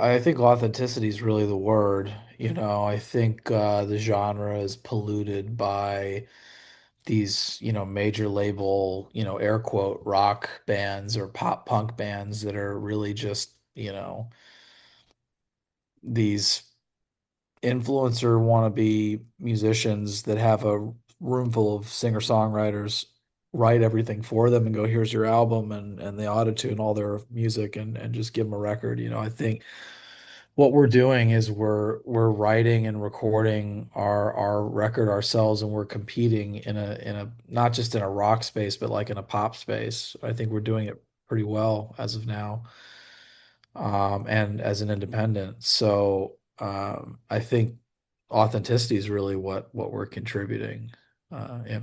I think authenticity is really the word. I think the genre is polluted by these, major label, air quote rock bands or pop punk bands that are really just, these influencer wannabe musicians that have a room full of singer-songwriters write everything for them and go, here's your album, and they auto-tune all their music and just give them a record. I think what we're doing is we're writing and recording our record ourselves, and we're competing in a not just in a rock space, but like in a pop space. I think we're doing it pretty well as of now, and as an independent. So I think authenticity is really what we're contributing. Yeah.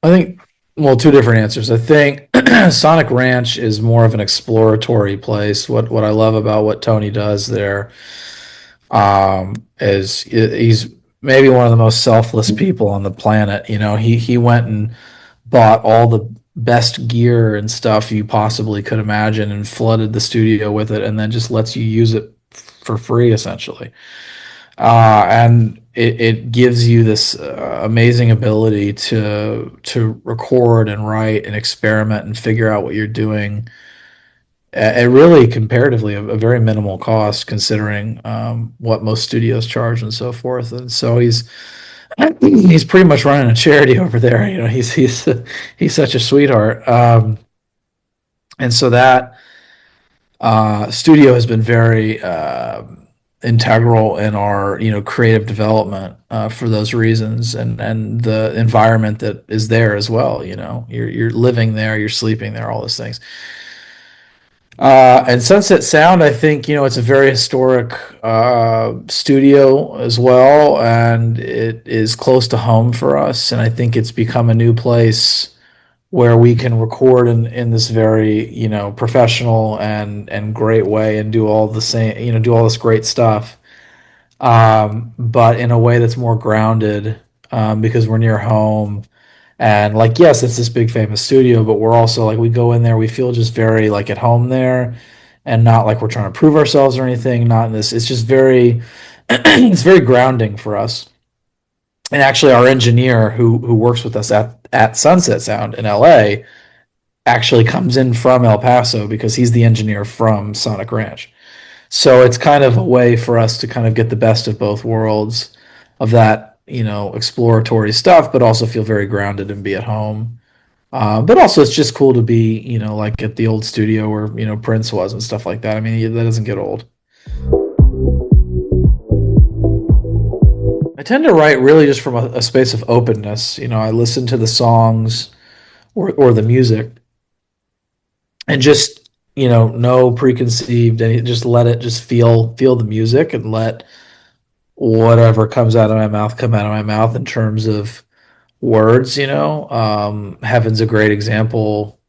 I think, well, two different answers. I think Sonic Ranch is more of an exploratory place. What I love about what Tony does there, is he's maybe one of the most selfless people on the planet. He went and bought all the best gear and stuff you possibly could imagine and flooded the studio with it, and then just lets you use it for free, essentially. And it gives you this amazing ability to record and write and experiment and figure out what you're doing at really comparatively a very minimal cost, considering what most studios charge and so forth. And so he's pretty much running a charity over there. He's such a sweetheart. And so that studio has been very integral in our creative development for those reasons, and the environment that is there as well. You're living there, you're sleeping there, all those things. And Sunset Sound, I think, it's a very historic studio as well, and it is close to home for us. And I think it's become a new place where we can record in this very, professional and great way, and do all the same, do all this great stuff, but in a way that's more grounded, because we're near home. And like, yes, it's this big famous studio, but we're also like, we go in there, we feel just very like at home there, and not like we're trying to prove ourselves or anything. Not in this. It's just very, it's very grounding for us. And actually, our engineer who works with us at Sunset Sound in LA actually comes in from El Paso, because he's the engineer from Sonic Ranch. So it's kind of a way for us to kind of get the best of both worlds of that, exploratory stuff, but also feel very grounded and be at home. But also, it's just cool to be, like at the old studio where, Prince was and stuff like that. I mean, that doesn't get old. I tend to write really just from a space of openness. I listen to the songs or the music, and just, no preconceived, and just let it just feel the music, and let whatever comes out of my mouth come out of my mouth in terms of words. Heaven's a great example.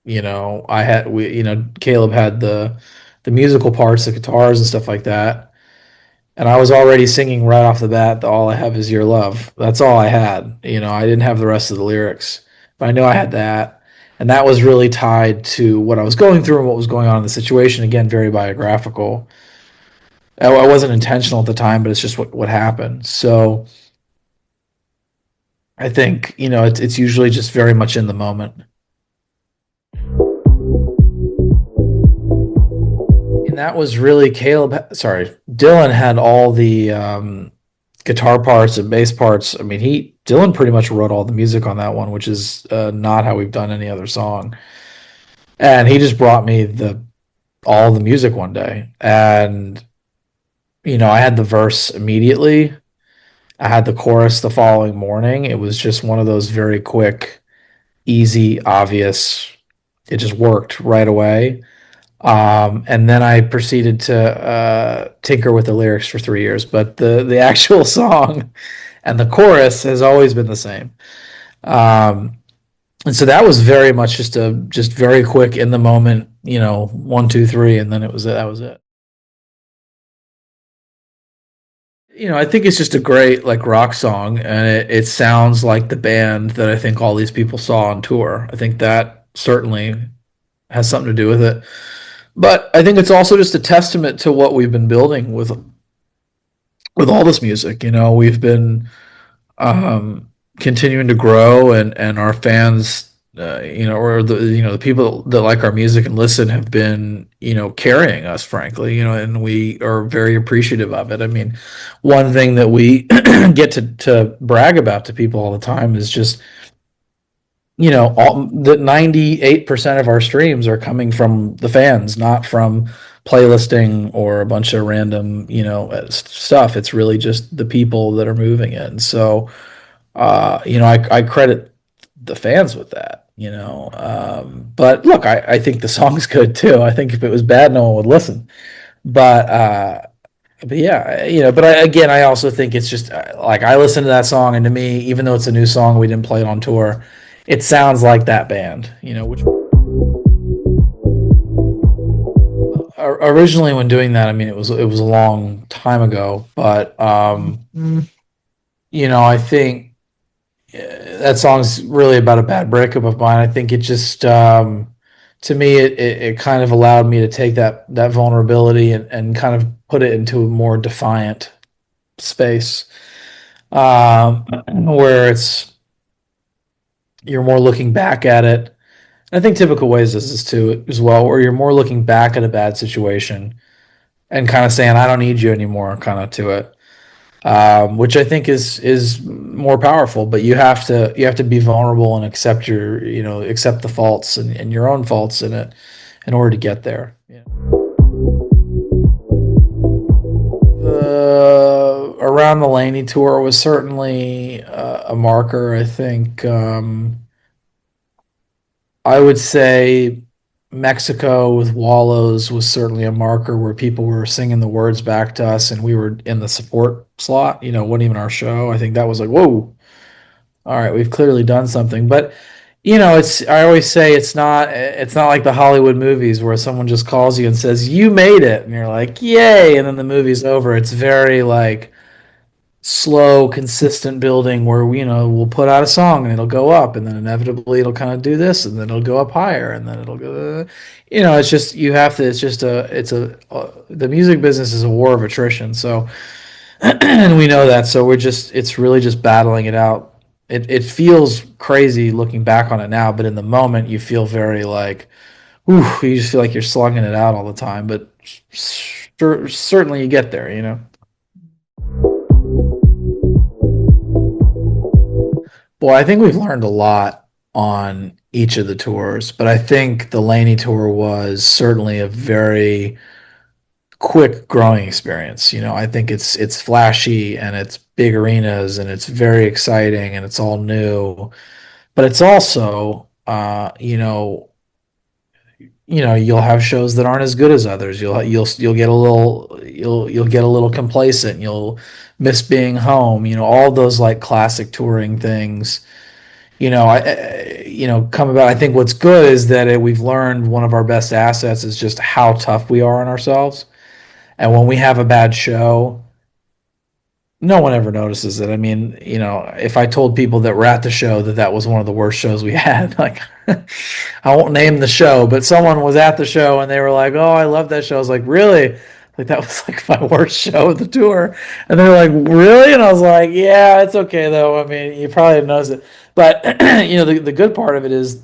Caleb had the musical parts, the guitars and stuff like that, and I was already singing right off the bat, the all I have is your love. That's all I had. I didn't have the rest of the lyrics, but I knew I had that. And that was really tied to what I was going through and what was going on in the situation. Again, very biographical. I wasn't intentional at the time, but it's just what happened. So I think, it's usually just very much in the moment. And that was really Dylan had all the guitar parts and bass parts. I mean, Dylan pretty much wrote all the music on that one, which is not how we've done any other song. And he just brought me all the music one day, and I had the verse immediately. I had the chorus the following morning. It was just one of those very quick, easy, obvious. It just worked right away. And then I proceeded to tinker with the lyrics for 3 years, but the actual song and the chorus has always been the same. And so that was very much just very quick in the moment, 1, 2, 3, and then that was it. I think it's just a great like rock song, and it sounds like the band that I think all these people saw on tour. I think that certainly has something to do with it. But I think it's also just a testament to what we've been building with all this music. You know, we've been continuing to grow, and our fans, or the people that like our music and listen have been, carrying us, frankly, and we are very appreciative of it. I mean, one thing that we get to brag about to people all the time is just, all the 98% of our streams are coming from the fans, not from playlisting or a bunch of random, stuff. It's really just the people that are moving it. And so, I credit the fans with that, but look, I think the song's good too. I think if it was bad, no one would listen. But, but yeah, but again, I also think it's just like I listened to that song, and to me, even though it's a new song, we didn't play it on tour. It sounds like that band, which originally when doing that, I mean, it was a long time ago, but I think that song's really about a bad breakup of mine. I think it just, to me, it kind of allowed me to take that vulnerability and kind of put it into a more defiant space, where you're more looking back at it. I think Typical Ways does this too as well, where you're more looking back at a bad situation and kind of saying, "I don't need you anymore," kind of to it, which I think is more powerful. But you have to be vulnerable and accept the faults and your own faults in it in order to get there. Yeah. Around the LANY tour was certainly a marker. I think, I would say Mexico with Wallows was certainly a marker where people were singing the words back to us, and we were in the support slot. Wasn't even our show. I think that was like, whoa, all right, we've clearly done something. But it's I always say it's not like the Hollywood movies where someone just calls you and says you made it, and you're like, yay, and then the movie's over. It's very like slow, consistent building where we'll put out a song and it'll go up, and then inevitably it'll kind of do this, and then it'll go up higher, and then it'll go. It's just you have to. It's just the music business is a war of attrition. So, and we know that. So it's really just battling it out. It feels crazy looking back on it now, but in the moment you feel very like, ooh, you just feel like you're slugging it out all the time. But certainly you get there. Well, I think we've learned a lot on each of the tours, but I think the LANY tour was certainly a very quick growing experience. I think it's flashy and it's big arenas and it's very exciting and it's all new, but it's also, you'll have shows that aren't as good as others. You'll get a little you'll get a little complacent. You'll miss being home. All those like classic touring things. Come about. I think what's good is that we've learned one of our best assets is just how tough we are on ourselves. And when we have a bad show, no one ever notices it. I mean, if I told people that were at the show that was one of the worst shows we had, like, I won't name the show, but someone was at the show and they were like, "Oh, I love that show." I was like, "Really?" Like that was like my worst show of the tour, and they were like, "Really?" And I was like, "Yeah, it's okay though. I mean, you probably didn't notice it, but the good part of it is,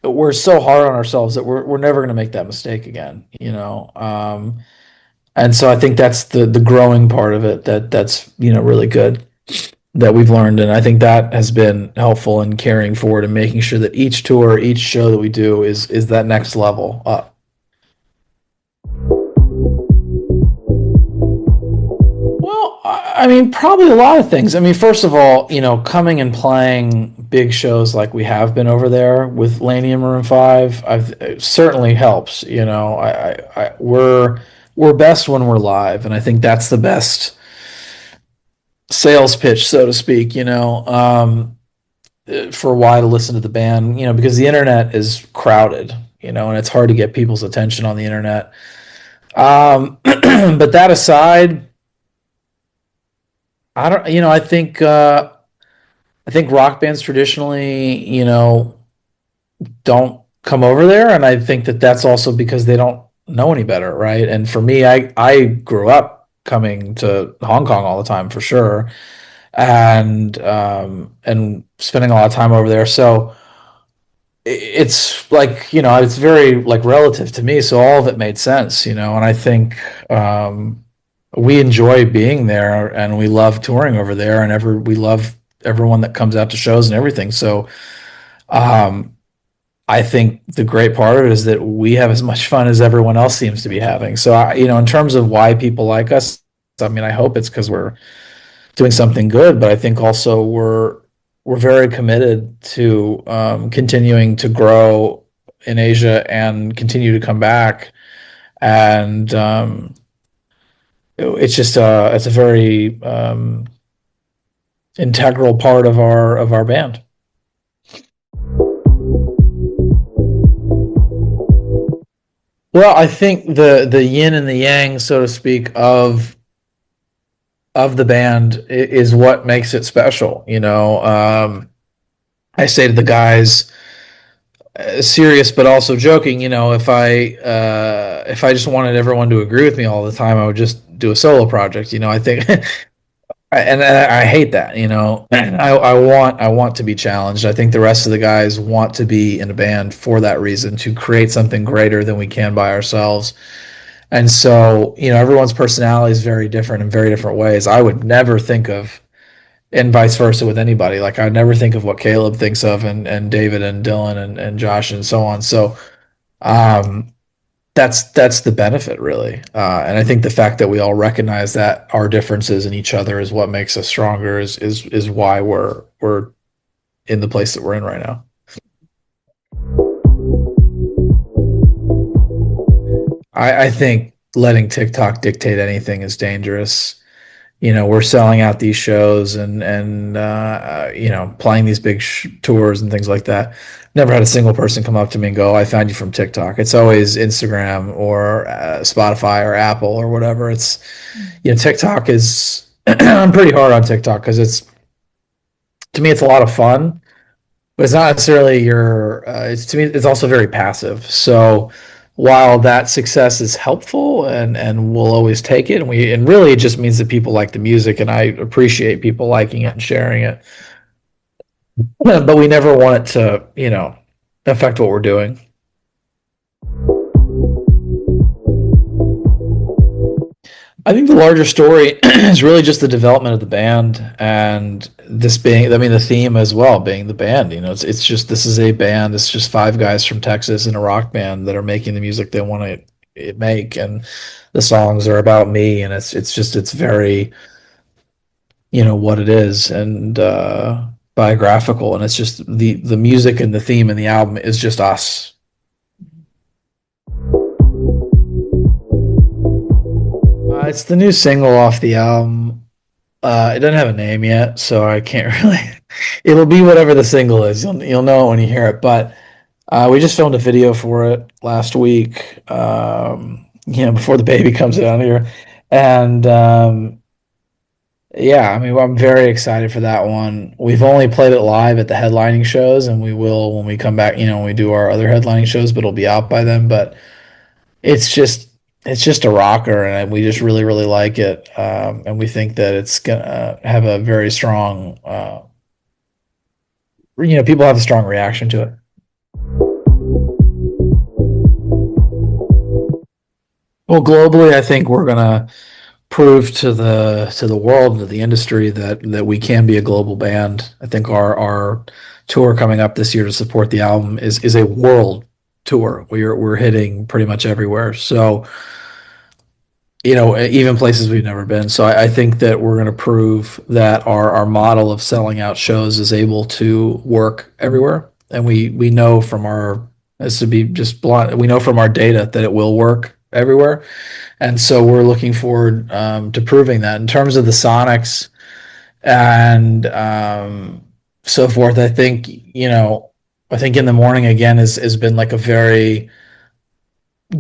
we're so hard on ourselves that we're never going to make that mistake again. And so I think that's the growing part of it that's really good that we've learned, and I think that has been helpful in carrying forward and making sure that each tour, each show that we do is that next level up. Well, I mean, probably a lot of things. I mean, first of all, coming and playing big shows like we have been over there with LANY and Maroon 5, it certainly helps. We're best when we're live, and I think that's the best sales pitch, so to speak. For why to listen to the band, because the internet is crowded, and it's hard to get people's attention on the internet. But that aside, I don't, I think, I think rock bands traditionally, don't come over there, and I think that that's also because they don't know any better, right? And for me, I grew up coming to Hong Kong all the time for sure, and spending a lot of time over there. So it's like, it's very like relative to me, so all of it made sense, and I think we enjoy being there, and we love touring over there, and we love everyone that comes out to shows and everything. So um, I think the great part of it is that we have as much fun as everyone else seems to be having. So in terms of why people like us, I mean, I hope it's because we're doing something good, but I think also we're very committed to continuing to grow in Asia and continue to come back. And it's a very integral part of our band. Well, I think the yin and the yang, so to speak, of the band is what makes it special. I say to the guys, serious but also joking. If I just wanted everyone to agree with me all the time, I would just do a solo project. I think, and I hate that. I want to be challenged. I think the rest of the guys want to be in a band for that reason, to create something greater than we can by ourselves. And so, everyone's personality is very different in very different ways. I would never think of, and vice versa with anybody. Like, I would never think of what Caleb thinks of, and David and Dylan and Josh and so on. So, um, that's the benefit, really. And I think the fact that we all recognize that our differences in each other is what makes us stronger. Is why we're in the place that we're in right now. I think letting TikTok dictate anything is dangerous. We're selling out these shows, and playing these big tours and things like that. Never had a single person come up to me and go, "I found you from TikTok." It's always Instagram or Spotify or Apple or whatever. It's TikTok is. I'm pretty hard on TikTok because to me it's a lot of fun, but it's not necessarily your. It's to me it's also very passive. So while that success is helpful, and we'll always take it, and really it just means that people like the music, and I appreciate people liking it and sharing it, but we never want it to affect what we're doing. I think the larger story is really just the development of the band, and this being, I mean, the theme as well being the band. It's just, this is a band. It's just five guys from Texas in a rock band that are making the music they want to make, and the songs are about me, and it's very what it is, and biographical, and it's just the music and the theme and the album is just us. It's the new single off the album. It doesn't have a name yet, so I can't really. It'll be whatever the single is. You'll know it when you hear it. But we just filmed a video for it last week. Before the baby comes out here, and yeah, I mean, I'm very excited for that one. We've only played it live at the headlining shows, and we will when we come back. When we do our other headlining shows, but it'll be out by then. But it's just it's just a rocker, and we just really really like it, and we think that it's gonna have a very strong, people have a strong reaction to it. Well, globally, I think we're gonna prove to the world, to the industry, that we can be a global band. I think our tour coming up this year to support the album is a world tour. We're hitting pretty much everywhere. So even places we've never been. So I think that we're going to prove that our model of selling out shows is able to work everywhere. And we know from our, as to be just blunt, we know from our data that it will work everywhere. And so we're looking forward to proving that. In terms of the Sonics and so forth, I think In the Morning Again has been like a very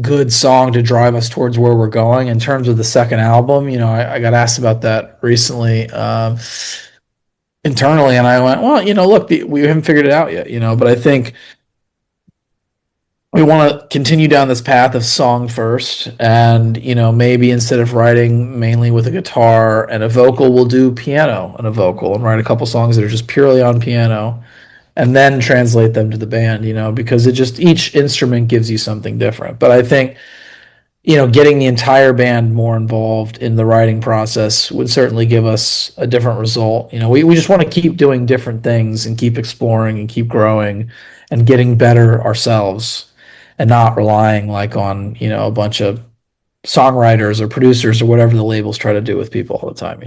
good song to drive us towards where we're going. In terms of the second album, I got asked about that recently. internally, and I went, well, look, we haven't figured it out yet, but I think we want to continue down this path of song first, and maybe instead of writing mainly with a guitar and a vocal, we'll do piano and a vocal and write a couple songs that are just purely on piano, and then translate them to the band, because it just each instrument gives you something different. But I think getting the entire band more involved in the writing process would certainly give us a different result. We just want to keep doing different things and keep exploring and keep growing and getting better ourselves, and not relying like on, a bunch of songwriters or producers or whatever the labels try to do with people all the time.